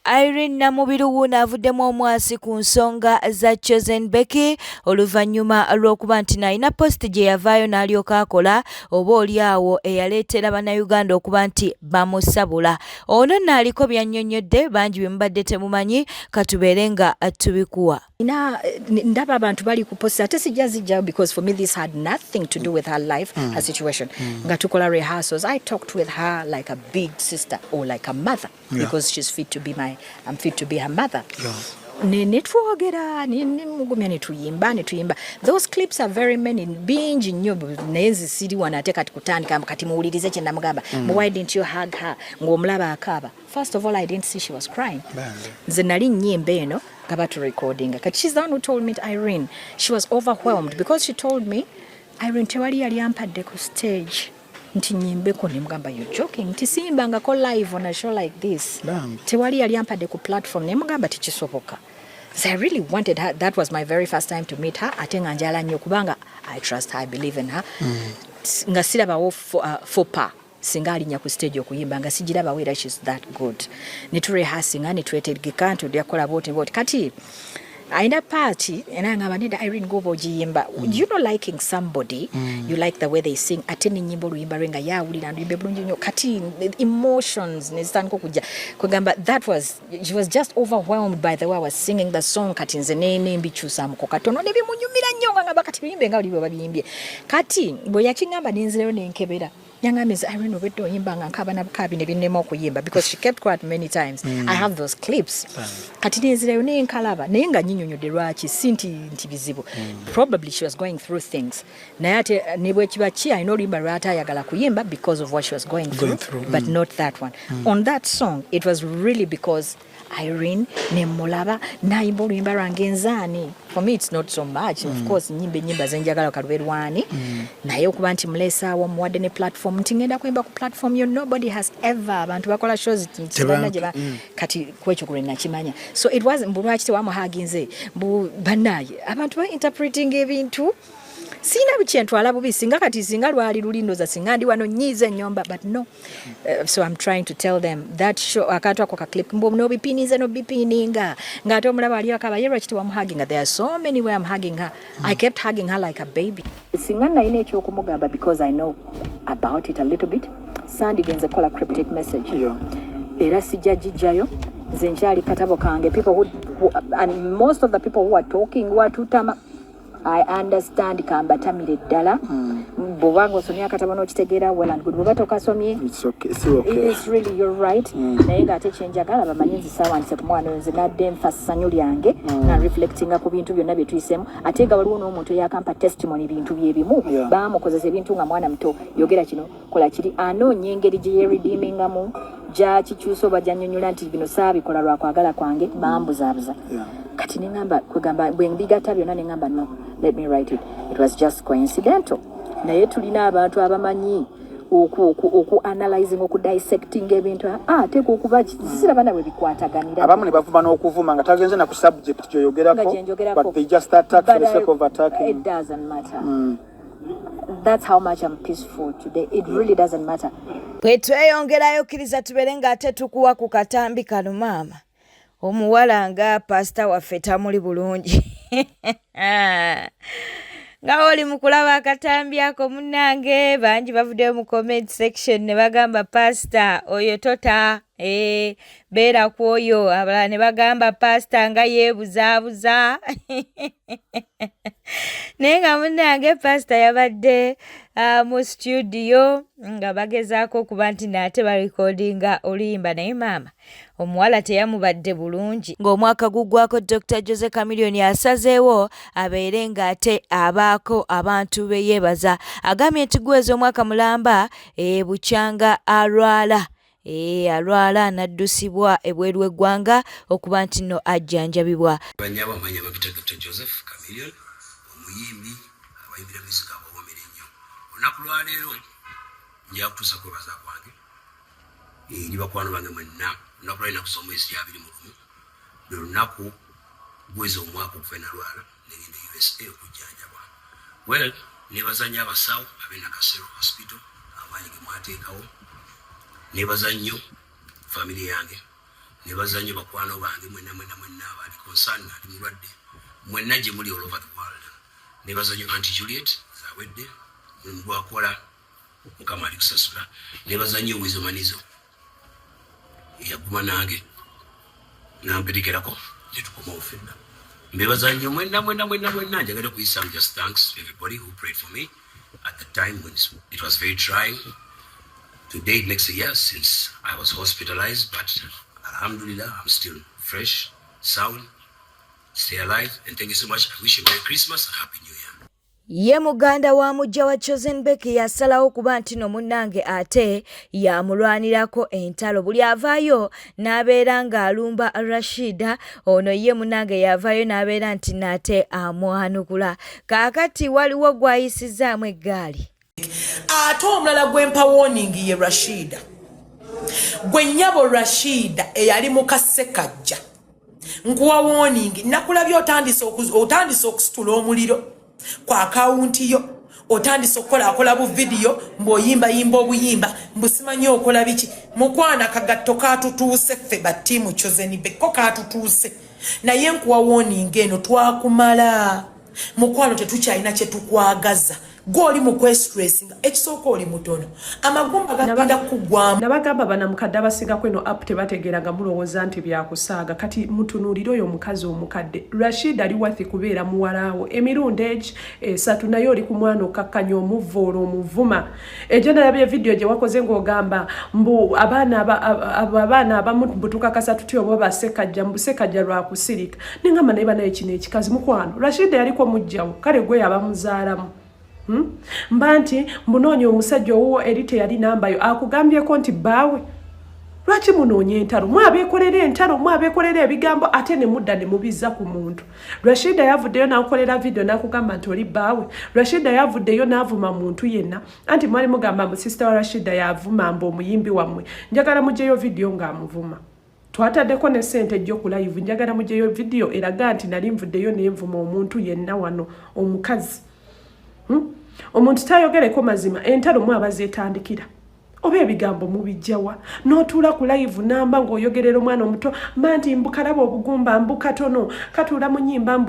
Irene Namubiru n'avuddemu omwasi ku nsonga za Chosen Becky oluvannyuma lw'okuba nti nalina post gye yavaayo n'alyoka akola oba oliawo eyaleetera bannayuganda okuba nti bamusabula. Ono naaliko byannyonnyodde bangi bye mubadde temumanyi katubeere nga tubikuwa. Ndaba abantu bali ku post ate sijja zijjayo because for me this had nothing to do with her life, her situation. Nga tukola rehearsals, I talked with her like a big sister or like a mother because she's fit to be I'm fit to be her mother. Netwogera mugumya netuyimba. Those clips are very many bingi nnyo nezi siri wanate kati kutandika kati muwulirize kye namugamba. Why didn't you hug her ng'omulaba akaaba? First of all, I didn't see she was crying. Nze nali nnyimba eno nga to recording. Kati she's the one who told me, Irene, she was overwhelmed because she told me, Irene, tewali yali ampadde ku stage. Nti nyimbeko nemugamba, you're joking. Nti simbanga ko live on a show like this. Tewali yali ampadde ku platform nemugamba tikisoboka. So I really wanted her. That was my very first time to meet her. Ate nga njala nnyo kubanga I trust her, I believe in her. Nga sirabawo fopa. Singa alinya ku stage okuyimba nga sijiraba wera she's that good. Neturehearsing and netwetegeka nti yakola boti kati aina party enanga banida Irene gobo jiyimba. You know, liking somebody, you like the way they sing. Ate ni nyimbo luyimba renga ya ulira ndimbe bulungi nnyo kati emotions nezitanko kujja kugamba she was just overwhelmed by the way I was singing the song kati nze nembikyusa muko katono ne bimunyumira nnyo nga bakati biyimbe nga libo babiyimbye kati bwe yakingamba ninzireyo nenkebera Nyangamiz Irene obedde oyimbanga nkaba na bukabi ne binnema okuyimba because she kept quiet many times. I have those clips. Kati nezireyo nenkalaba naye nga nyinyonyodde lwaki sinti nti bizibu. Probably she was going through things. Naye ate ne bwe kiba ki alina oluyimba lw'ate ayagala kuyimba because of what she was going through. But not that one. On that song, it was really because Irene nemulaba nayimba oluyimba lwange nzaani. For me it's not so much. Of course nyimba zenjagala kalwerwani. Naye okuba nti mulesaawo muwadde ne platform nti ngenda kuyimba ku platform yo nobody has ever abantu bakola shows kati kwekyo kule nakimanya. So it wasn't mbulwaki tewamuhaginze banaye abantu ba interpreting ebintu sina bikyentwala bubi singa kati singa lwali lulindoza singa ndi wano nyize nyomba but no. So I'm trying to tell them that show akatwa kwa clip mbo no bipinize no bipininga ngato mulaba ali akaba yero kiti wamuhaginga. There are so many way I'm hugging her. I kept hugging her like a baby. Singa na ine ekyo kumugamba because I know about it a little bit. Sandi genze kola cryptic message. Era sijjajijayo zenjali katabo kange people who and most of the people who are talking watutama I understand kambatamire ddala bobanga osomya katabo no kitegera well and good bobato kasomye it's okay. It's really you're right naye ngate chenjagala bamanyizi sawa nse kumwana nze nadde mfassanyo lyange na reflecting ku bintu byonna bye tuyisemu ate nga waliwo n'omuntu yakampa testimony bintu byebimu bamukozesa ebintu nga mwana muto yogera kino kola kiri anoonye engeri gye redeemingamu ja kikyuso bajanyonyola nti bino saabikola lwakwagala kwange bambuzaabuza kati nengamba kwegamba bwe mbigata byonna nengamba no let me write it. It was just coincidental. Naye tulina abantu abamanyi oku analyzing oku dissecting ebintu teko okuba kisira bana bwe bikwataganira abamu ne bavuma n'okuvuma nga tagenze na ku subject kyoyogerako but they just attack for the sake of attacking. It doesn't matter. That's how much I'm peaceful today. It really doesn't matter. Bwetweyongerayo kiriza tubeere nga ate tukuwa ku katambi kano maama omuwala nga pastor waffe tamuli bulungi nga oli mukulaba akatambi ako munnange bangi bavuddeyo mu comment section ne bagamba pastor oyo tota beera ku oyo abalala ne bagamba pastor nga yeebuzaabuza naye nga munnange pastor yabadde mu studio nga bagezaako okuba nti naate barekodinga oluyimba naye maama omuwala teyamubadde bulungi ng'omwaka guggwako Dr. Jose Chameleone asazeewo abeere ng'ate abaako abantu be yeebaza agambye nti gweza omwaka mulamba bukyanga alwala n'addusibwa ebweru w'eggwanga okuba nti nno ajjanjabibwa. Banyaba amanya babita Dr. Joseph Chameleone omuyimbi abayimbira muzika abawomera ennyo olunaku lwaleero nja kutuusa kwebaza kwange eri bakwano bange mwenna olunaku lwalina kusoma omwezi gyabiri mu lumu lwe lunaku gweza omwaka okuva enalwala negenda USA okujjanjabwa. Well nebazanya abasawo ab'enakasero hospital amaanyi ge mwateekawo nebaza nnyo family yange nebaza nnyo bakwano bange mwenna abali concern ati mulwadde mwenna gye muli all over the world. Nebaza nnyo Auntie Juliet zawedde gwakola mukama ali kusasula. Nebaza nnyo Wizo Manizo yaguma nange namperekerako netukoma ofenna. Mbebaza nnyo mwenna njagala kuyisa just thanks to everybody who prayed for me at the time when it was very trying. Today it makes a year since I was hospitalized, but alhamdulillah, I'm still fresh, sound, stay alive, and thank you so much. I wish you a Merry Christmas and Happy New Year. Ye muganda wa mujja wa Chosen Becky yasalawo kuba nti no munnange ate yamulwanirako entalo. Buli avaayo n'abeera ng'alumba Rashida, ono ye munnange yavaayo n'abeera nti nate amwanukula. Kaakati waliwo gw'ayisizaamu eggaali. Ate omulala gw'empa warning ye Rashida. Gwe nnyabo Rashida eyali mu kasekajja. Nkuwa warning, nakulabye otandise okusitula omuliro kwa akawunti yo. Otandise okola bu video mboyimba obuyimba mbusimanyi okola biki. Mukwana kagatto katutuuse ffe batimu Chosen Becky katutuuse. Naye nkuwa warning eno twakumala. Mukwano tetukyalina kye tukwagaza. Goli mu stressing ekisooka oli mutono amagumba gagenda kugwamu nabagamba banamukadde abasinga kweno up tebategeeranga mulowooza nti byakusaaga kati mutunuulire oyo omukazi omukadde. Rashid ali wathi kubeera muwalaawo emirundi egi esatu naye oli ku mwana okakkanya omuvoola omuvuma. Egyo nalabye video gye wakoze ng'ogamba mbu abaana abamu butukakasa tuti oba basekajja mbusekajja lwa kusirika nengamba naye banaye kino ekikazi mukwano Rashid yaliko mujjawo kale gwe yabamuzaalamu. Mbanti munonye omusajja owo erite yali nambayo akugambyeko nti baawe lwaki munonye entalo mwabeekolera entalo mwabeekolera ebigambo ate ne mudda ne mubiza ku muntu. Rashida yavuddeyo n'akolera video n'akugamba nti oli baawe. Rashida yavuddeyo n'avuma muntu yenna anti mwali mugamba mu sister wa Rashida yavuma mbu omuyimbi wammwe njagala mugyeyo video ng'amuvuma. Twataddeko ne sente ejjo ku live njagala mugyeyo video eraga nti nali nvuddeyo n'envuma omuntu yenna wano omukazi. Omuntu tayogereko mazima entalo mwabazeetandikira oba ebigambo mubijjawa n'otuula ku live namba ng'oyogerera omwana omuto manti mbukalaba obugumba mbukatono katuula mu nnyimba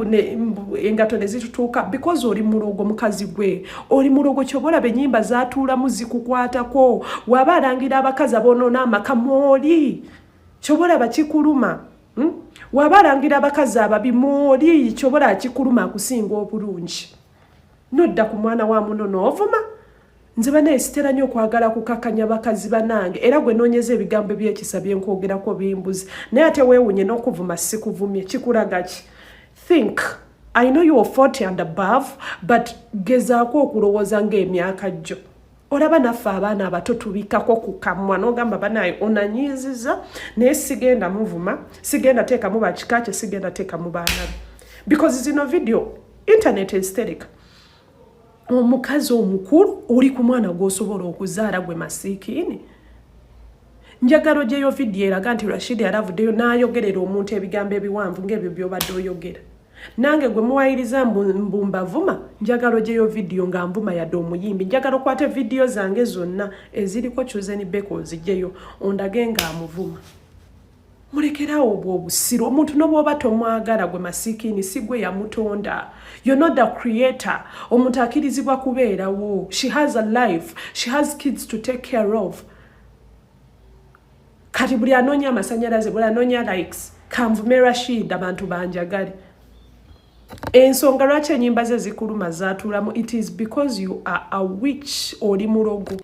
engato ne zitutuuka because oli mulogo mukazi gwe oli mulogo kyobolaba ennyimba zaatuulamu zikukwatako waba alangira abakazi aboonoona amaka mwoli kyobolaba kikuluma. Waba alangira abakazi ababi mwoli kyobola kikuluma akusinga obulungi. Nodda ku mwana wa munono ovuma nze baneesitera nnyo okwagala kukakanya bakazi banange era gwe noonyeza ebigambo by'ekisa bye nkwogerako bimbuzi naye ate weewunye n'okuvuma sikuvumye kikulaga ki. Think I know you are 40 and above but gezaako okulowooza ng'emyaka gyo. Olaba naffe abaana abato tubikako ku kamwa n'ogamba banaye onanyiiziza naye sigenda muvuma sigenda teekamu bakika kye sigenda teekamu baana be because zino video internet hysteric. Omukazi omukulu oli ku mwana gw'osobola okuzaala gwe masiikini. Njagala ogyeyo video eraga nti Rashid yalavuddeyo n'ayogerera omuntu ebigambo ebiwanvu ng'ebyo by'obadde oyogera. Nange gwe muwayiriza mbumbavuma njagala ogyeyo video nga nvuma yadde omuyimbi. Njagala okwate video zange zonna eziriko Chosen Becky ozigyeyo ondage ng'amuvuma. Mulekerawo obwo obusiro omuntu n'obwoba tomwagala gwe masiikini si gwe yamutonda. You're not the creator. Omuntu akirizibwa kubeerawo. She has a life. She has kids to take care of. Kati buli anoonya amasanyalaze buli anoonya likes kanvume Rashid abantu banjagale. Ensonga lwaki ennyimba ze zikuluma zaatuulamu it is because you are a witch oli mulogo.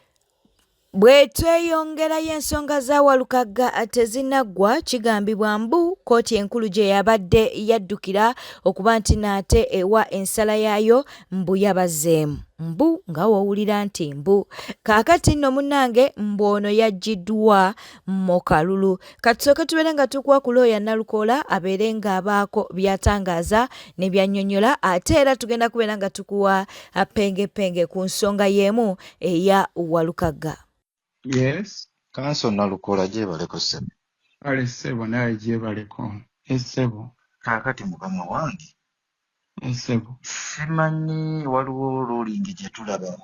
Bwe tweyongerayo ensonga za Walukagga tezinaggwa kigambibwa mbu kkooti enkulu gye yabadde yaddukira okuba nti naate ewa ensala yaayo mbu yabazeemu mbu nga wowulira nti mbu kaakati nno munnange mbu ono yaggiddwa mu kalulu. Katusooke tubeere nga tukuwa ku looya Nalukoola abeere ng'abaako byatangaaza ne byannyonnyola ate era tugenda kubeera nga tukuwa pengepenge ku nsonga y'emu eya Walukagga. Yes. Kanso Nalukoola gyebaleko ssebo. Ale ssebo naye gyebaleko. Essebo. Kaakati mukama wange. Essebo. Simanyi waliwo lulingi gye tulaba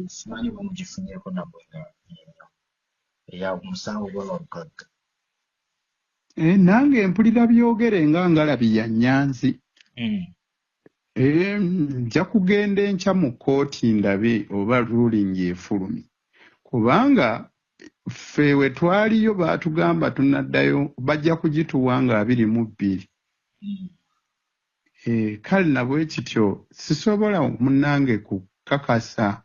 simanyi bamugifunyeko nabwe nga eya omusango gwa Walukagga. nange mpulira byogere nga ngalabi ya Nyanzi. Nja kugenda enkya mu kkooti ndabe oba ruling efulumi. Kubanga ffe we twaliyo baatugamba tunaddayo bajja kugituwa nga 22. Kale nabwe kityo sisobola munnange kukakasa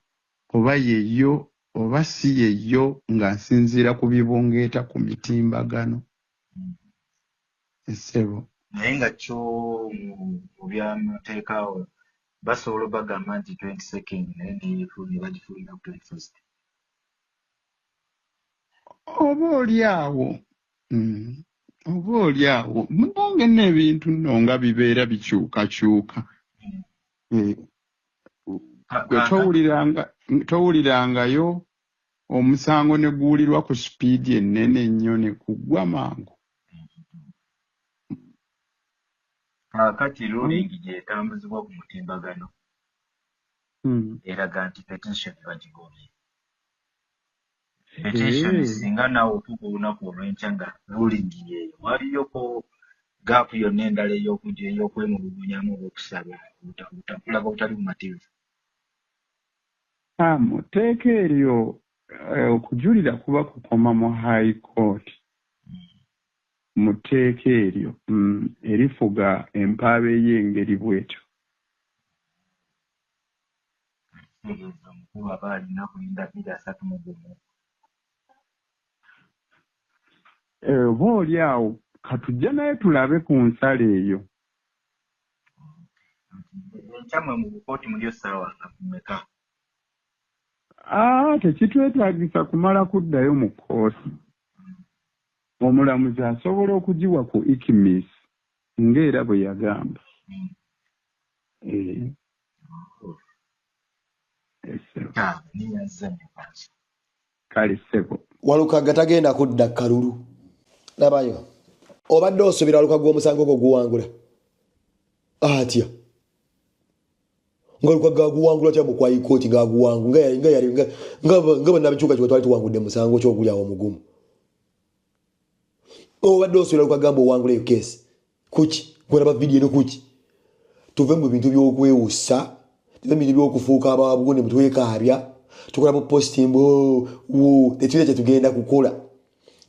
oba yeyo oba si yeyo nga nsinziira ku bibongeeta ku mitimbagano. Essebo. Naye nga kyo mu byamateeka awo basobola bagamba nti 22nd naye ne bagifulumya ku 21st. Oba oliawo munange n'ebintu nno nga bibeera bikyukakyuka. Towulirangayo omusango ne guwulirwa ku sipiidi ennene ennyo ne kuggwa mangu. Kati ruling gyetambuzibwa ku mutimbagano eraga nti petition bagigobye. Petition singa naawe otuuka olunaku olw'enkya nga ruling yeeyo waliyoko gaapu yonna endala ey'okwemulugunyamu olw'okusaba bulaga obutali bumativu. Mu tteeka eryo okujulira kuba kukoma mu high court. Mu tteeka eryo erifuga empaaba ey'engeri bw'etyo. Omukulu aba alina kulinda 231. Oba oliawo katujja naye tulabe ku nsala eyo. Enkyamwe mu bukooti muli essaawa nga kumeka? Tekitwetaagisa kumala kuddayo mu kkooti. Omulamuzi asobola okugiwa ku ikimis ng'era bwe yagamba. Kale ssebo. Walukaga tagenda kudda Kalulu. Labayo. Obadde osubira Walukaga gw'omusango gwo guwangula. Atya. Walukaga guwangula kya mu kwa ikooti nga guwangu nga bonna bikyuka kyo twali tuwangudde musango kyo oguli awo mugumu. Obadde osubira Walukaga mbu owangula eyo keesi. Kuki? Gwalaba vidiyo eno kuki? Tuve mu bintu by'okwewussa, tuve mu bintu by'okufuuka ababugunde mu twekaabya, tukola mu postimbo tekiri kye tugenda kukola.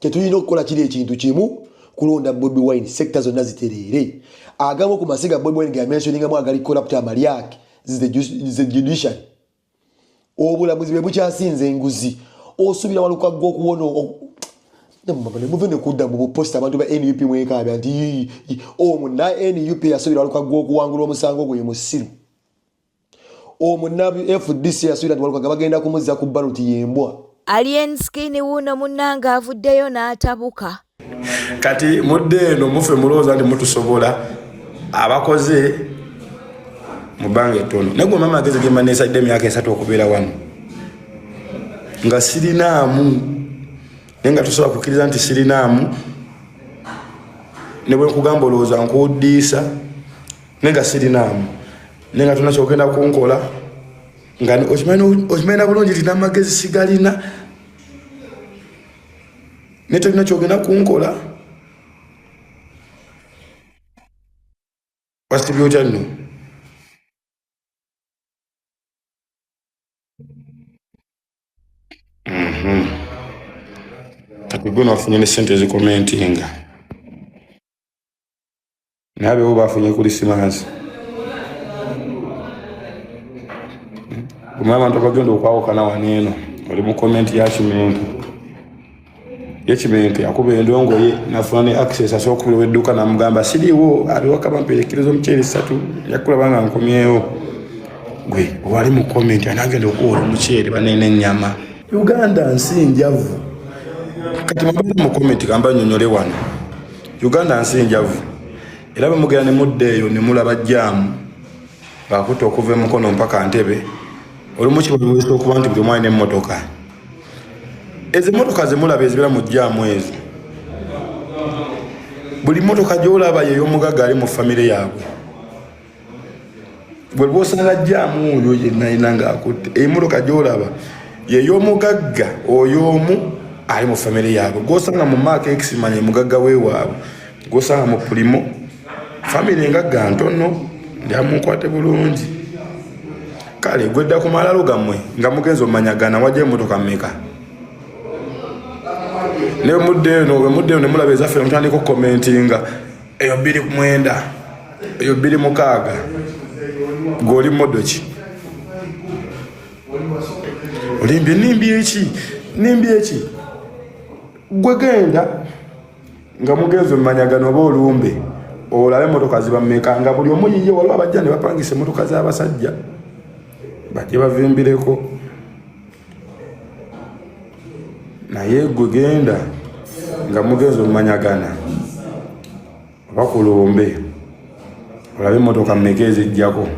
Kye tulina okukola kiri ekintu kimu kulonda Bobi Wine sector zonna zitereere. Agamu ku masiga Bobi Wine ga mentioningamu agali corrupt amalyake the judiciary. Obulamuzi bwe bukyasinze enguzi. Osubira Walukaga okuwona Muvende kudda mu posta abantu ba NUP mwekaabya nti omuna NUP yasubira Walukaga okuwangula omusango gwe musiru. Omunabi FDC yasubira Walukaga bagenda kumuzza ku baluti yembwa. Alien skin wuno munnanga avuddeyo n'atabuka. Kati mudde eno mufe mulooza ndi mutusobola abakoze mu bbanga ettono. Nagwe mama ageze gema neesadde emyaka 3 okubeera wano nga sirinaamu nenga tusobola kukkiriza nti sirinaamu ne bwe nkugamba olowooza nkuddiisa nenga sirinaamu nenga tuna kyogenda kunkola nga okimanyina bulungi tina amagezi sigalina ne tolina kyogenda kunkola wasitibya otya nno. Kati gwe nafunye ne ssente ezikomentinga naye bo bafunye Kulisimasi. Kumanya abantu bagenda okwawukana waneeno oli mu komenti ya Kimentu yakuba endongoye nafuna ne access asookulwa edduuka namugamba siriiwo aliwo kabamperekereza omuceeri 3 yakulaba nga nkomyewo. Gwe wali mu komenti anagenda okuwola omuceeri banene ennyama Uganda nsinjavu. Kati mabali mu komenti gamba nnyonnyole wano Uganda nsinjavu era bwe mugera ne mudde eyo ne mulaba jjaamu bakuta okuva emukono mpaka Ntebe olumu kibabuusa okuba nti buli omu alina emmotoka. Ezo emmotoka ze mulaba ezibeera mu jjaamu ezo buli mmotoka gy'olaba y'ey'omugagga ali mu famire yaabwe. Bwe bw'osanga jjaamu oyo yenna ng'akutte emmotoka gy'olaba y'ey'omugagga oyo omu ali mu famire yaabwe gw'osanga mu Mark X manya mugagga weewaabwe gosanga mu pulimo family nga ntono ndyamukwate bulungi kale gwedda ku malalo gammwe nga mugenzi omanyagana wajja emmotoka mmeka ne mudde ne mulaba ezaffe mutandika okukomentinga eyo 29 eyo 26 goli modoki olimbye nimbi eki gwe genda nga mugenzi omanyagana oba olumbe olabe emmotoka ziba mmeka nga buli omu yiye waliwo abajja ne bapangisa emmotoka z'abasajja bajje bavimbireko naye gwe genda nga mugenzi omanyagana oba kulumbe olabe emmotoka mmeka ezijjako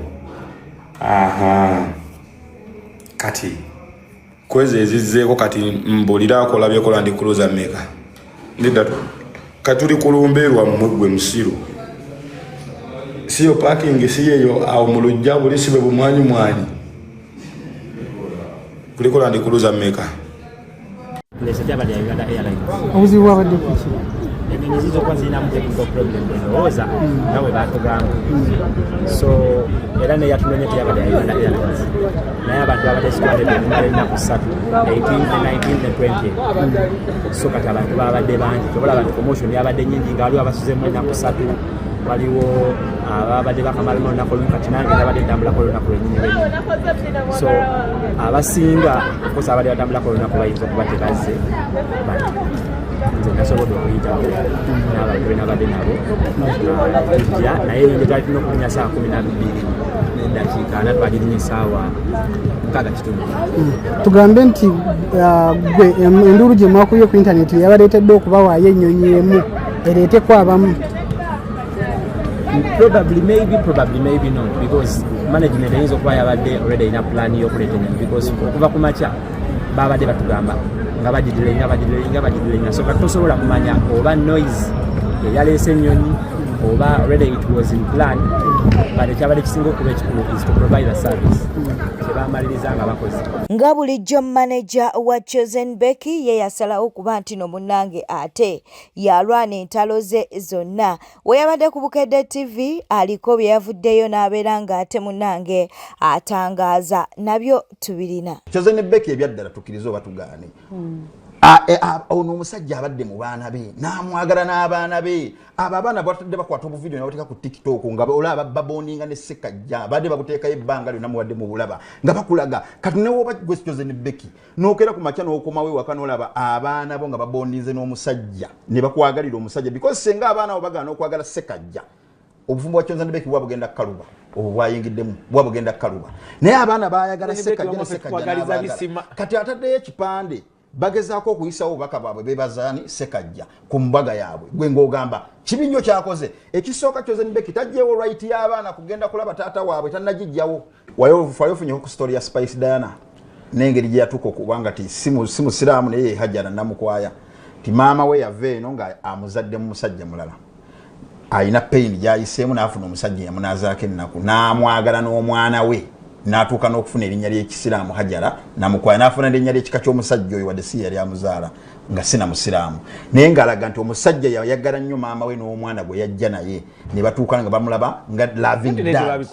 kati kwezi ezizzeeko kati mbuliraako olabyeko Land Cruiser mmeka ndidda katuli kulumbeerwa mmwe gwe musiru siyo parking siyeyo awo mu lujja buli sibe bumwanyi kuliko Land Cruiser mmeka obuzibu bwabadde kuki enyonyi zizokuba zirinamu technical problem ndowooza nga bwe batugamba so era neyatunonye teyabadde ya Uganda Airlines naye abantu babadde sitwalira ennaku 3 18 19 20 so kati abantu babadde bangi tobola abantu promotion yabadde nyingi nga waliwo abasuzemu ennaku 3 waliwo ababadde bakamala olunaku olumu kati nange nabadde ntambulako olunaku lwennyini so abasinga okosa abadde batambulako olunaku bayinza okuba tebazze nze nasobodde okuyitawo n'abantu benabadde nabo tujja naye ebintu twali tulina okulinya saa 12 n'eddakiika 4 twagirinya essaawa 6:30 tugambe nti gwe enduulu gye mwakubye ku intaneti yabaleetedde okubawaayo ennyonyi emu ereeteko abamu probably maybe not because management eyinza okuba yabadde already ina plan y'okuleeta ennyonyi because okuva ku makya babadde batugamba nga bagidirenga so kati tosobola kumanya oba noise eyaleese ennyonyi oba already it was in plan but ekyabadde kisinga okuba ekikulu is to provide a service kyebamaliriza nga bakozi nga bulijjo manager wa Chosen Becky ye yasalawo okuba nti no munnange ate yalwana entalo ze zonna we yabadde ku Bukedde TV aliko bye yavuddeyo n'abeera nga ate munnange atangaaza nabyo tubirina Chosen Becky ebyaddala tukkiriza oba tugaane ono omusajja abadde mu baana be n'amwagala n'abaana be abo abaana batadde bakwata obuvidiyo nabateeka ku TikTok nga olaba baboninga ne Ssekajja badde babuteekayo ebbanga lyonna muwadde mu bulaba nga bakulaga kati ne woba gwe Chosen Becky n'okeera ku makya n'okomawo ewaka n'olaba abaana bo nga babondinze n'omusajja ne bakwagalira omusajja because senga abaana abo bagaana okwagala Ssekajja obufumbo bwa Chosen Becky bwabugenda kaluba obwo bwayingiddemu bwabugenda kaluba naye abaana baayagala Ssekajja ne Ssekajja kati ataddeyo ekipande bagezaako okuyisawo obubaka bwabwe bebazaani Ssekajja ku mbaga yaabwe gwe ng'ogamba kibi nnyo kyakoze ekisooka Chosen Becky tajjeewo right y'abaana kugenda kulaba taata waabwe tannagijjawo wayofunyeko ku story ya Spice Diana n'engeri gye yatuuka okubanga ti si musiraamu naye Hajjara Namukwaya ti maama we yava eno nga amuzadde mu musajja mulala ayina pain gy'ayiseemu n'afuna omusajja yamunaazaako ennaku n'amwagala n'omwana we n'atuuka n'okufuna erinnya ly'ekisiraamu Hajjara Namukwaya n'afuna erinnya ly'ekika ky'omusajja oyo wadde si yali amuzaala nga sina musiraamu naye ng'alaga nti omusajja yayagala nnyo maama we n'omwana gwe yajja naye ne batuuka nga bamulaba nga loving dad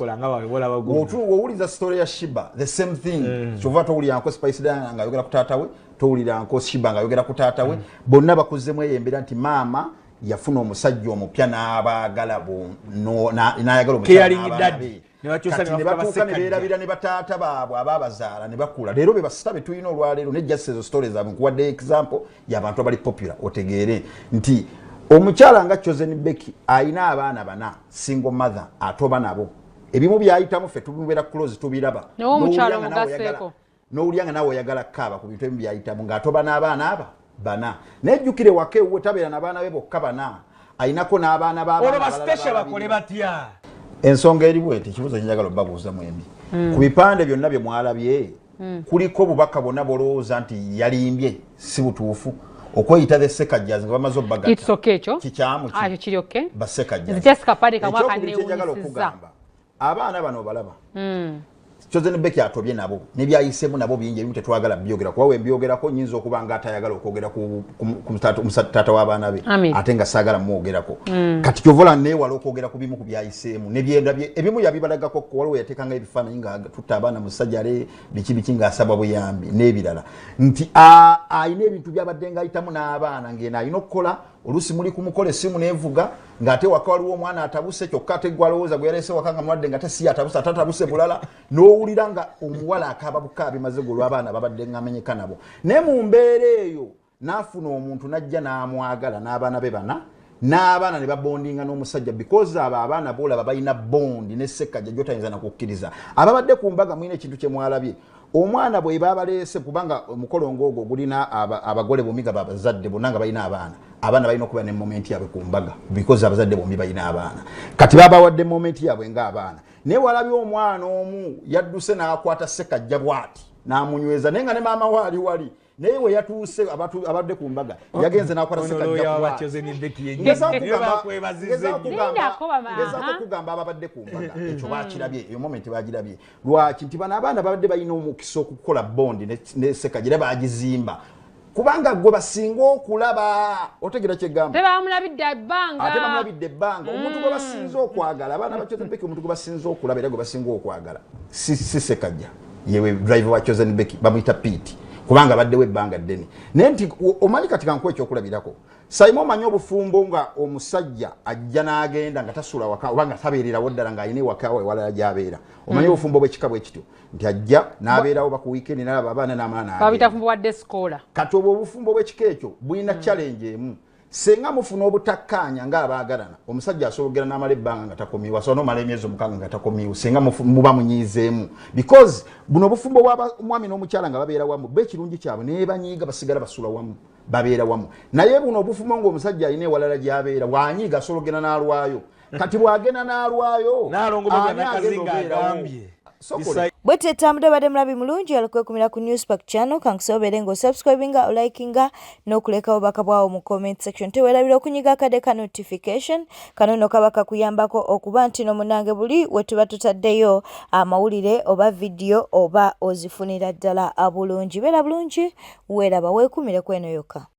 owuliza story ya Shiba the same thing kyova towuliranko Spice Diana nga ayogera ku taata we towuliranko Shiba nga ayogera ku taata we bonna bakuzzemu eyembera nti maama yafuna omusajja omupya n'abaagala n'ayagala omusajja nebatuuka nebeerabira ne bataata baabwe abaabazaala ne bakula leero be basitabe tulina olwaleero nejjasa ezo stories zaabwe nkuwadde example y'abantu abali popular otegeere nti omukyala nga Chosen Becky ayina abaana 4 single mother atoba nabo ebimu byayitamu ffe tubeera close tubiraba n'owulyanga nawe oyagala kaaba ku bintu ebimu byayitamu ng'atoba n'abaana aba 4 nejjukire wake we tabeera n'abaana be bokka 4 ayinako n'abaana b'abaana ensonga eri bwete ekibuuzo kinjagala obabuuza mwembi ku bipande byonna bye mwalabye kuliko obubaka bwonna bwolowooza nti yalimbye si butuufu okweyita the Ssekajja nga bamaze obbagata kikyamu Bassekajja ekyokubikinjagala okugamba abaana bano obalaba Chosen Becky atobye nabo nebyayisemu nabo bingi ebimu tetwagala byogera kwa we mbyogerako nyinzo okubanga atayagala okwogera ku tata w'abaana be ate nga saagala mwogerako kati kyovola newala okwogera ku bimu ku byayisemu nebyenda bye ebimu yabibalagako ko waliwo yateekanga ebifaananyi nga tutta abaana mu ssajjale biki nga asaba buyambi n'ebirala nti ayina ebintu byabadde nga ayitamu n'abaana ng'eno ayina okukola olusi muli kumukola essimu nevuga ng'ate waka waliwo omwana atabuse kyokka ate gwalowooza gwe yaleese waka nga mulwadde nga tesi atabuse atatabuse bulala n'owulira nga omuwala akaaba bukaabi maze golw'abaana babadde ng'amenyeka nabo naye mu mbeera eyo n'afuna omuntu n'ajja n'amwagala n'abaana be bana n'abaana ne babondinga n'omusajja because abo abaana boolaba balina bondi ne Ssekajja gy'otayinza na kukkiriza ababadde ku mbaga mulina ekintu kye mwalabye omwana bwe babaleese kubanga omukolo ng'ogwo gulina abagole bomiga babazadde bonna nga balina abaana balina okuba ne moment yabwe ku mbaga because abazadde bombi balina abaana kati babawadde moment yabwe ng'abaana naye walabye omwana omu yadduse n'akwata Ssekajja bw'ati n'amunyweza naye nga ne maama wali naye we yatuuse abadde ku mbaga yagenze n'akwata Ssekajja kugamba ababadde ku mbaga ekyo bakirabye eyo moment bagirabye lwaki nti bano abaana babadde balina omukisa okukola bondi ne Ssekajja era bagizimba kubanga gwe basinga okulaba otegera kyegamba ate bamulabidde ebbanga omuntu gwe basinza okwagala abaana ba Chosen Becky omuntu gwe basinza okulaba era gwe basinga okwagala si Ssekajja yewe driver wa Chosen Becky bamuyita Pete kubanga baddewo ebbanga ddene naye nti omanyi kati kankuwa ekyokulabirako sayima omanyi obufumbo nga omusajja ajja n'agenda nga tasula waka oba nga tabeererawo ddala ng'alina ewaka ewalala gy'abeera omanyi obufumbo bw'ekika bwe kityo nti ajja n'abeerawo ba ku weekend n'alaba abaana n'amaana kati obwo obufumbo bw'ekika ekyo bulina challenge emu senga mufuna obutakkaanya ng'abaagalana omusajja asobogera n'amala ebbanga nga takomiwa so n'omala emyezi omukaaga nga takomiwa senga muba munyiizeemu because buno obufumbo bw'omwami n'omukyala nga babeera wamu ekirungi kyabwe naye banyiiga basigala basula wamu babeera wamu naye buno obufumbo ng'omusajja alina ewalala gy'abeera bwanyiiga asologera n'alwayo kati bw'agenda n'alwayo bwete tambudde badde mulabi mulungi alokwekumira ku Newspark channel kankusobere ng'osubscribinga olikinga n'okuleka obubaka bwawo mu comment section teweerabira okunyiga akade ka notification kano nno kaba kakuyambako okuba nti n'omunange buli we tuba tutaddeyo amawulire oba vidiyo oba ozifunira ddala bulungi beera bulungi weeraba weekumire kweno yokka.